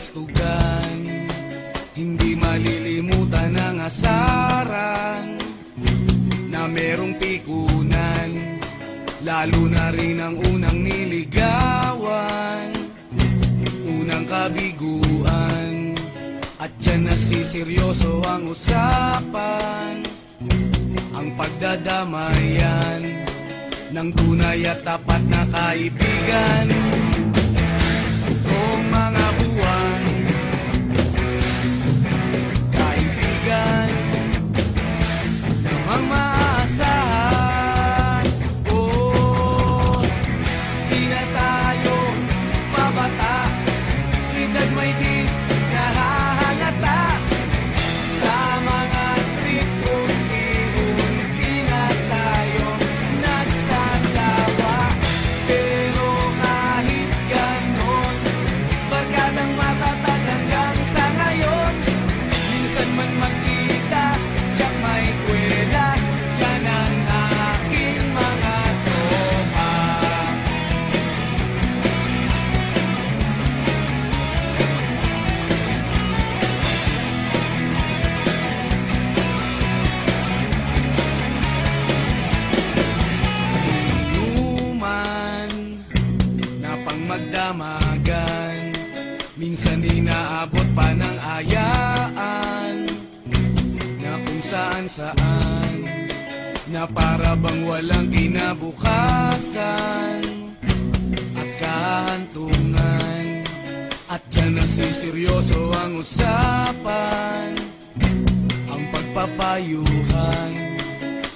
kastugan, hindi malilimutan ang asaran na merong pikunan, lalo na rin ang unang niligawan, unang kabiguan. At dyan nasiseryoso ang usapan, ang pagdadamayan ng tunay at tapat na kaibigan. Kung mga buwan, kaibigan namang maaasahan. Oh, di na tayo mabata, edad may di nahahalata. Sa mga trip, unti-unti na tayo nagsasawa. Pero kahit ganon, barkadang matatag hanggang sa ngayon. Minsan man magkita, tiyak may kwela, yan ang aking mga tropa. Inuman na pang magdamagan, minsan inaabot pa ng ayaan, na kung saan-saan, na para bang walang kinabukasan at kahantungan. At dyan nasiseryoso ang usapan, ang pagpapayuhan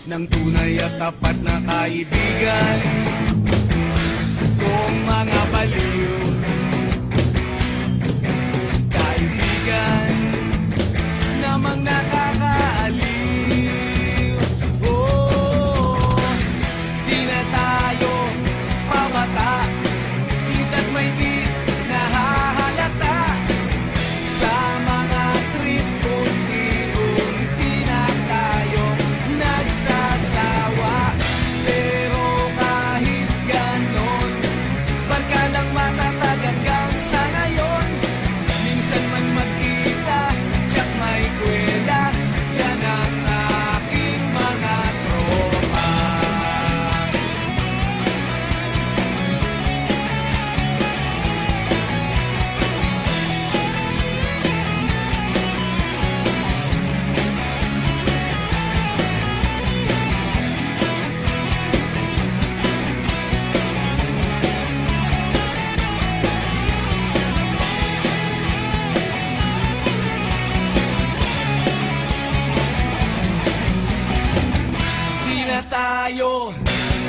ng tunay at tapat na kaibigan. Kung mga baliw, kaibigan namang nakakaaliw. Oh, di na tayo pabata, edad may di nahahalata. Sa mga trip, unti-unti na tayo nagsasawa. Pero kahit ganon, barkadang matatag hanggang sa ngayon. Minsan man magkita, tiyak may kwela, yan ang aking mga tropa. Di na tayo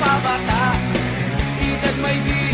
pabata, edad may di